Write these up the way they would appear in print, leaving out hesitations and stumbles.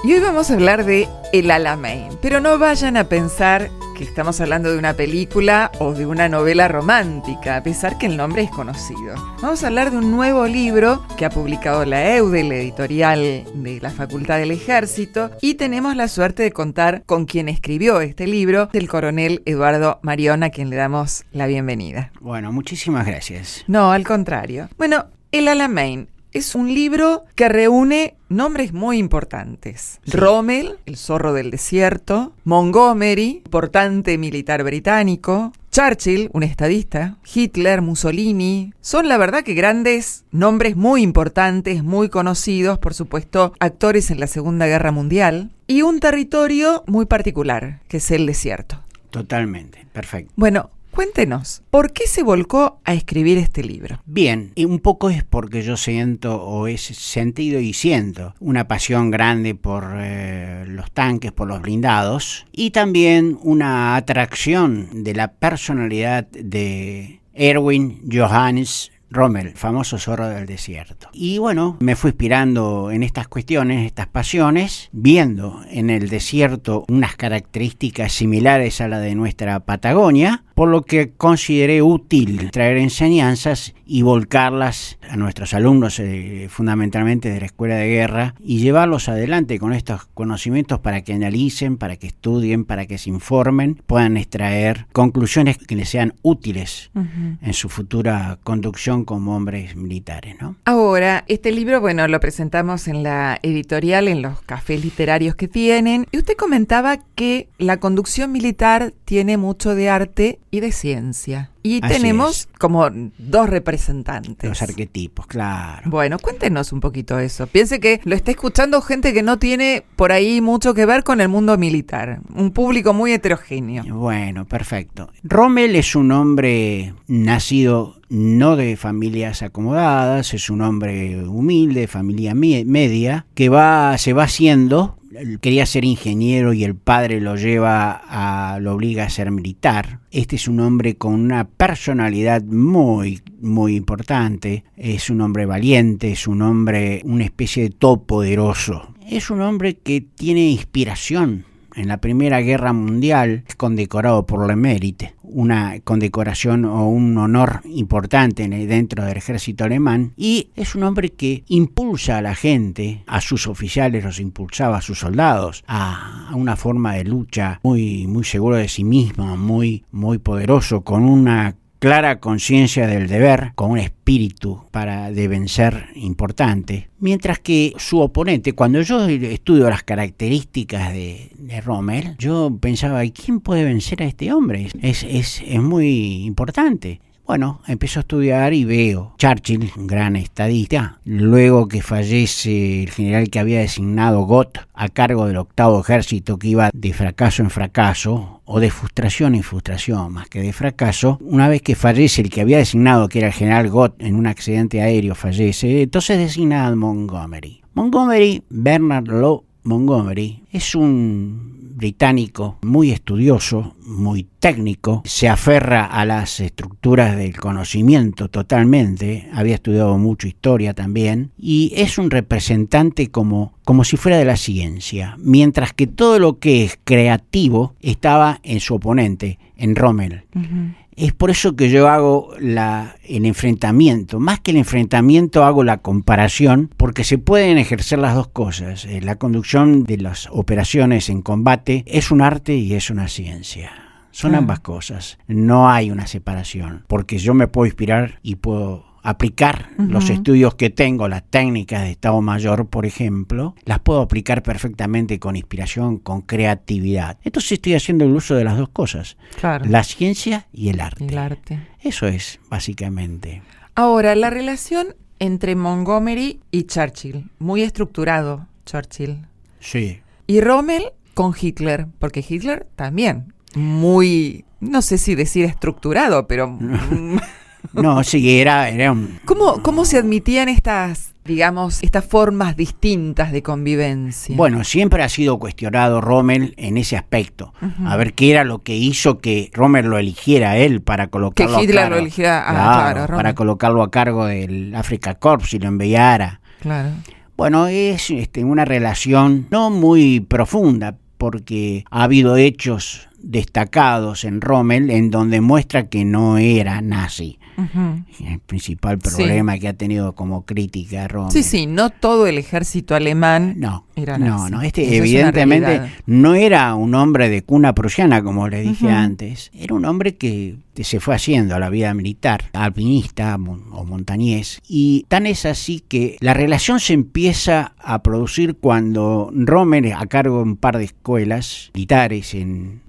Y hoy vamos a hablar de El Alamein, pero no vayan a pensar que estamos hablando de una película o de una novela romántica, a pesar que el nombre es conocido. Vamos a hablar de un nuevo libro que ha publicado la EUDE, la editorial de la Facultad del Ejército, y tenemos la suerte de contar con quien escribió este libro, el coronel Eduardo Marión, a quien le damos la bienvenida. Bueno, muchísimas gracias. No, al contrario. Bueno, El Alamein es un libro que reúne nombres muy importantes. Sí. Rommel, el zorro del desierto; Montgomery, importante militar británico; Churchill, un estadista; Hitler, Mussolini. Son la verdad que grandes nombres muy importantes, muy conocidos, por supuesto, actores en la Segunda Guerra Mundial. Y un territorio muy particular, que es el desierto. Totalmente, perfecto. Bueno, cuéntenos, ¿por qué se volcó a escribir este libro? Bien, y un poco es porque yo siento, o he sentido y siento, una pasión grande por los tanques, por los blindados, y también una atracción de la personalidad de Erwin Johannes Rommel, famoso zorro del desierto. Y bueno, me fui inspirando en estas cuestiones, estas pasiones, viendo en el desierto unas características similares a la de nuestra Patagonia, por lo que consideré útil traer enseñanzas y volcarlas a nuestros alumnos, fundamentalmente de la Escuela de Guerra, y llevarlos adelante con estos conocimientos para que analicen, para que estudien, para que se informen, puedan extraer conclusiones que les sean útiles en su futura conducción como hombres militares, ¿no? Ahora, este libro, bueno, lo presentamos en la editorial, en los cafés literarios que tienen, y usted comentaba que la conducción militar tiene mucho de arte y de ciencia. Y así tenemos como dos representantes. Los arquetipos, claro. Bueno, cuéntenos un poquito eso. Piense que lo está escuchando gente que no tiene por ahí mucho que ver con el mundo militar. Un público muy heterogéneo. Bueno, perfecto. Rommel es un hombre nacido no de familias acomodadas, es un hombre humilde, familia media, que se va haciendo. Quería ser ingeniero y el padre lo obliga a ser militar. Este es un hombre con una personalidad muy, muy importante. Es un hombre valiente, es un hombre, una especie de todopoderoso. Es un hombre que tiene inspiración. En la Primera Guerra Mundial es condecorado por la Mérite, una condecoración o un honor importante dentro del ejército alemán, y es un hombre que impulsa a la gente, a sus oficiales los impulsaba, a sus soldados, a una forma de lucha muy, muy seguro de sí mismo, muy, muy poderoso, con una clara conciencia del deber, con un espíritu de vencer importante, mientras que su oponente, cuando yo estudio las características de Rommel, yo pensaba, ¿quién puede vencer a este hombre? Es muy importante. Bueno, empiezo a estudiar y veo Churchill, un gran estadista, luego que fallece el general que había designado Gott a cargo del 8º ejército, que iba de fracaso en fracaso, o de frustración en frustración, más que de fracaso. Una vez que fallece el que había designado, que era el general Gott, en un accidente aéreo fallece, entonces designa a Montgomery. Bernard Law Montgomery, es un británico muy estudioso, muy técnico, se aferra a las estructuras del conocimiento totalmente, había estudiado mucho historia también, y es un representante como si fuera de la ciencia, mientras que todo lo que es creativo estaba en su oponente, en Rommel. Es por eso que yo hago el enfrentamiento. Más que el enfrentamiento, hago la comparación, porque se pueden ejercer las dos cosas. La conducción de las operaciones en combate es un arte y es una ciencia. Son ambas cosas. No hay una separación, porque yo me puedo inspirar y puedo aplicar los estudios que tengo, las técnicas de Estado Mayor, por ejemplo, las puedo aplicar perfectamente con inspiración, con creatividad. Entonces estoy haciendo el uso de las dos cosas, claro. La ciencia y el arte. El arte. Eso es, básicamente. Ahora, la relación entre Montgomery y Churchill, muy estructurado, Churchill. Sí. Y Rommel con Hitler, porque Hitler también, muy, no sé si decir estructurado, pero... No, sí, era un... ¿Cómo se admitían estas formas distintas de convivencia? Bueno, siempre ha sido cuestionado Rommel en ese aspecto. A ver qué era lo que hizo que Rommel lo eligiera a él para colocarlo que Hitler a cargo. lo eligiera claro, para colocarlo a cargo del Afrika Korps y lo enviara. Claro. Bueno, es una relación no muy profunda, porque ha habido hechos destacados en Rommel en donde muestra que no era nazi. Ujú. El principal problema que ha tenido como crítica a Rommel. Sí, no todo el ejército alemán era nazi. No, Eso es una evidentemente realidad. no era un hombre de cuna prusiana, como le dije antes. Era un hombre que se fue haciendo a la vida militar, alpinista o montañés. Y tan es así que la relación se empieza a producir cuando Rommel, a cargo de un par de escuelas militares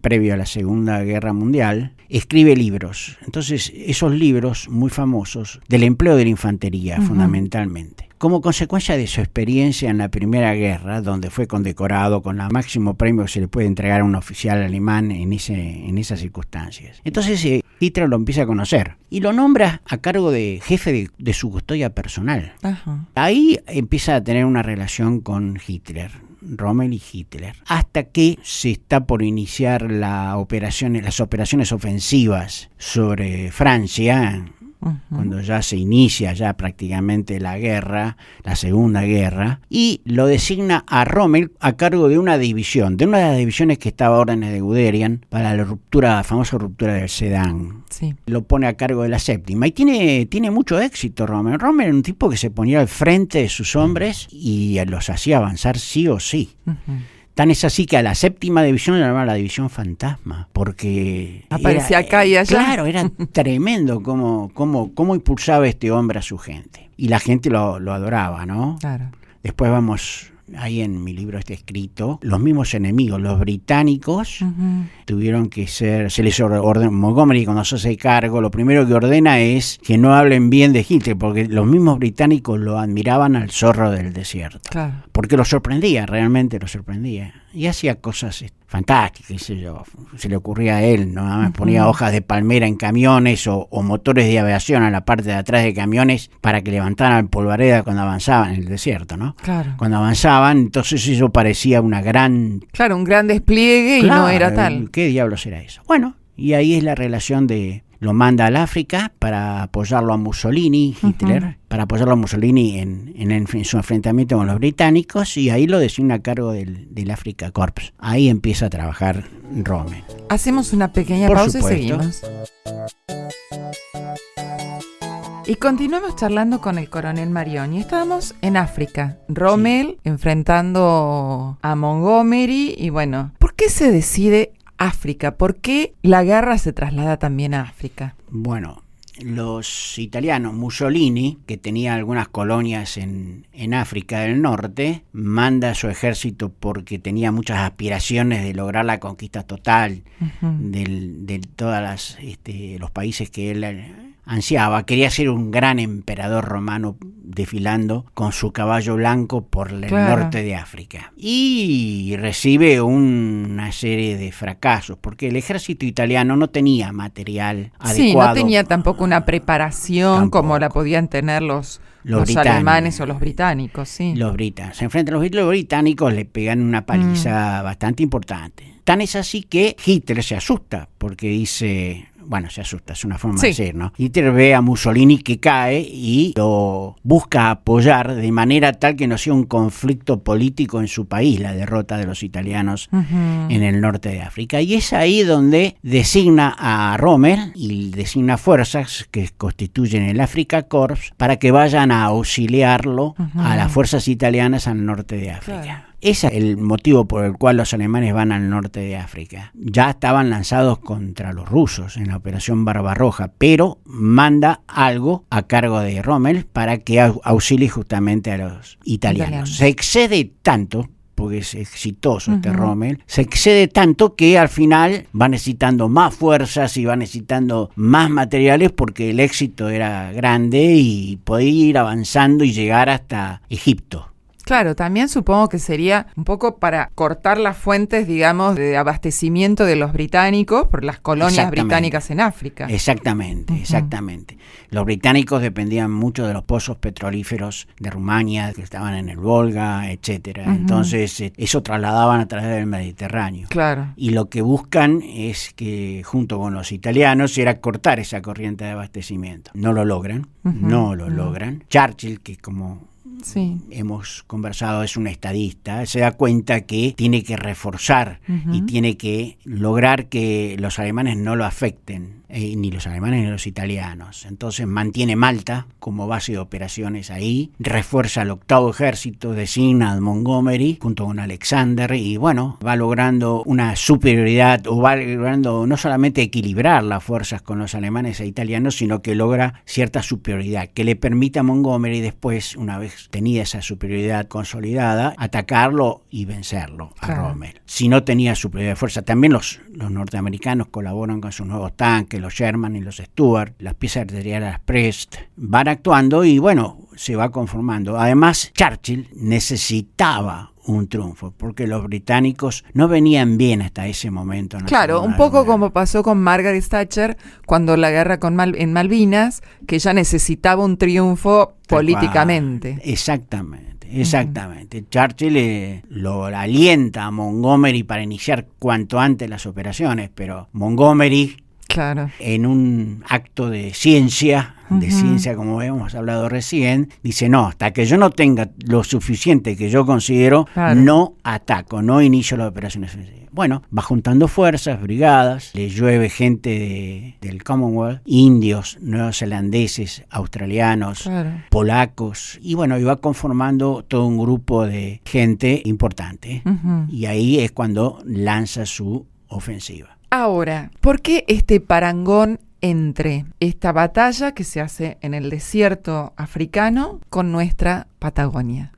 previo a la Segunda Guerra Mundial, escribe libros. Entonces, esos libros muy famosos del empleo de la infantería, fundamentalmente. Como consecuencia de su experiencia en la Primera Guerra, donde fue condecorado con el máximo premio que se le puede entregar a un oficial alemán en esas circunstancias. Entonces Hitler lo empieza a conocer y lo nombra a cargo de jefe de su custodia personal. Ajá. Ahí empieza a tener una relación con Hitler. Rommel y Hitler, hasta que se está por iniciar las operaciones ofensivas sobre Francia, cuando ya se inicia ya prácticamente la guerra, la Segunda Guerra, y lo designa a Rommel a cargo de una división, de una de las divisiones que estaba a órdenes de Guderian para la famosa ruptura del Sedan. Sí. Lo pone a cargo de la séptima y tiene mucho éxito Rommel. Rommel era un tipo que se ponía al frente de sus hombres y los hacía avanzar sí o sí. Tan es así que a la séptima división la llamaban la división fantasma, porque aparecía acá y allá. Claro, era tremendo cómo impulsaba este hombre a su gente. Y la gente lo adoraba, ¿no? Claro. Después ahí en mi libro está escrito, los mismos enemigos, los británicos, tuvieron que se les ordena, Montgomery cuando se hace cargo, lo primero que ordena es que no hablen bien de Hitler, porque los mismos británicos lo admiraban al zorro del desierto. Claro. Porque lo sorprendía, realmente lo sorprendía. Y hacía cosas fantásticas, qué sé yo, se le ocurría a él, ¿no? Ponía hojas de palmera en camiones o motores de aviación a la parte de atrás de camiones para que levantaran polvareda cuando avanzaban en el desierto, ¿no? Claro. Cuando avanzaban, entonces eso parecía una gran... Claro, un gran despliegue y no era tal. ¿Qué diablos era eso? Bueno, y ahí es la relación lo manda al África para apoyarlo a Mussolini, Hitler, para apoyarlo a Mussolini en su enfrentamiento con los británicos, y ahí lo designa a cargo del Afrika Korps. Ahí empieza a trabajar Rommel. Hacemos una pequeña Por pausa supuesto. y seguimos. Y continuamos charlando con el coronel Marioni. Estábamos en África. Rommel enfrentando a Montgomery. Y bueno, ¿por qué se decide África? ¿Por qué la guerra se traslada también a África? Bueno, los italianos, Mussolini, que tenía algunas colonias en África del Norte, manda a su ejército porque tenía muchas aspiraciones de lograr la conquista total de todas los países que él ansiaba. Quería ser un gran emperador romano desfilando con su caballo blanco por el norte de África. Y recibe una serie de fracasos, porque el ejército italiano no tenía material adecuado. Sí, no tenía tampoco una preparación como la podían tener los alemanes o los británicos. Sí. Se enfrentan los británicos, le pegan una paliza bastante importante. Tan es así que Hitler se asusta, porque dice... Bueno, se asusta, es una forma de decir, ¿no? Hitler ve a Mussolini que cae y lo busca apoyar de manera tal que no sea un conflicto político en su país, la derrota de los italianos en el norte de África. Y es ahí donde designa a Rommel y designa fuerzas que constituyen el Afrika Korps para que vayan a auxiliarlo a las fuerzas italianas al norte de África. Claro. Ese es el motivo por el cual los alemanes van al norte de África. Ya estaban lanzados contra los rusos en la Operación Barbarroja, pero manda algo a cargo de Rommel para que auxilie justamente a los italianos. Se excede tanto, porque es exitoso Rommel, se excede tanto que al final va necesitando más fuerzas y va necesitando más materiales porque el éxito era grande y podía ir avanzando y llegar hasta Egipto. Claro, también supongo que sería un poco para cortar las fuentes, digamos, de abastecimiento de los británicos por las colonias británicas en África. Exactamente. Los británicos dependían mucho de los pozos petrolíferos de Rumania, que estaban en el Volga, etcétera. Entonces, eso trasladaban a través del Mediterráneo. Claro. Y lo que buscan es que, junto con los italianos, era cortar esa corriente de abastecimiento. No lo logran, logran. Churchill, que como Sí. hemos conversado, es un estadista, se da cuenta que tiene que reforzar y tiene que lograr que los alemanes no lo afecten, ni los alemanes ni los italianos. Entonces mantiene Malta como base de operaciones ahí, refuerza el 8º ejército, designa a Montgomery junto con Alexander y bueno, va logrando una superioridad, o va logrando no solamente equilibrar las fuerzas con los alemanes e italianos, sino que logra cierta superioridad que le permite a Montgomery después, una vez tenía esa superioridad consolidada, atacarlo y vencerlo a Rommel. Si no tenía superioridad de fuerza, también los norteamericanos colaboran con sus nuevos tanques, los Sherman y los Stuart, las piezas artillerias Prest, van actuando y bueno, se va conformando. Además, Churchill necesitaba un triunfo, porque los británicos no venían bien hasta ese momento. Claro, un poco como pasó con Margaret Thatcher cuando la guerra en Malvinas, que ya necesitaba un triunfo políticamente. Exactamente. Churchill lo alienta a Montgomery para iniciar cuanto antes las operaciones, pero Montgomery, en un acto de ciencia, como hemos hablado recién, dice, no, hasta que yo no tenga lo suficiente que yo considero, no ataco, no inicio las operaciones ofensivas. Bueno, va juntando fuerzas, brigadas, le llueve gente del Commonwealth, indios, neozelandeses, australianos, polacos, y bueno, y va conformando todo un grupo de gente importante. Y ahí es cuando lanza su ofensiva. Ahora, ¿por qué este parangón entre esta batalla que se hace en el desierto africano con nuestra Patagonia?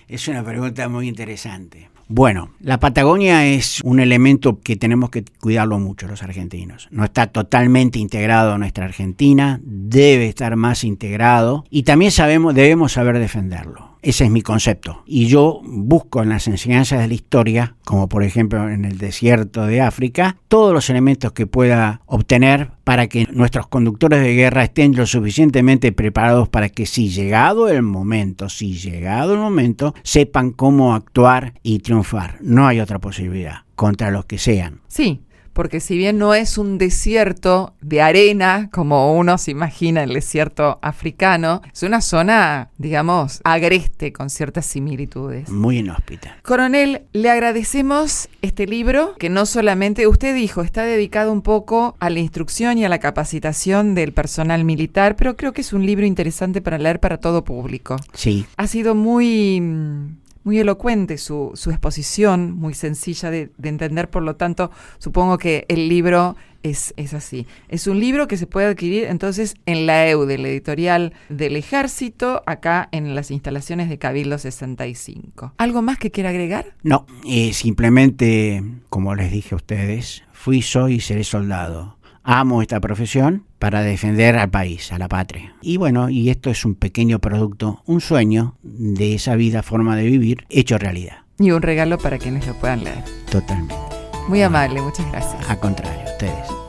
Es una pregunta muy interesante. Bueno, la Patagonia es un elemento que tenemos que cuidarlo mucho los argentinos. No está totalmente integrado a nuestra Argentina, debe estar más integrado y también debemos saber defenderlo. Ese es mi concepto. Y yo busco en las enseñanzas de la historia, como por ejemplo en el desierto de África, todos los elementos que pueda obtener para que nuestros conductores de guerra estén lo suficientemente preparados para que si llegado el momento, sepan cómo actuar y triunfar. No hay otra posibilidad contra los que sean. Sí. Porque si bien no es un desierto de arena, como uno se imagina el desierto africano, es una zona, digamos, agreste, con ciertas similitudes. Muy inhóspita. Coronel, le agradecemos este libro, que no solamente, usted dijo, está dedicado un poco a la instrucción y a la capacitación del personal militar, pero creo que es un libro interesante para leer para todo público. Sí. Ha sido muy elocuente su exposición, muy sencilla de entender, por lo tanto, supongo que el libro es así. Es un libro que se puede adquirir entonces en la EUDE, la editorial del Ejército, acá en las instalaciones de Cabildo 65. ¿Algo más que quiera agregar? No, simplemente, como les dije a ustedes, fui, soy y seré soldado. Amo esta profesión para defender al país, a la patria. Y bueno, y esto es un pequeño producto, un sueño de esa vida, forma de vivir, hecho realidad. Y un regalo para quienes lo puedan leer. Totalmente. Muy amable, muchas gracias. Al contrario, ustedes.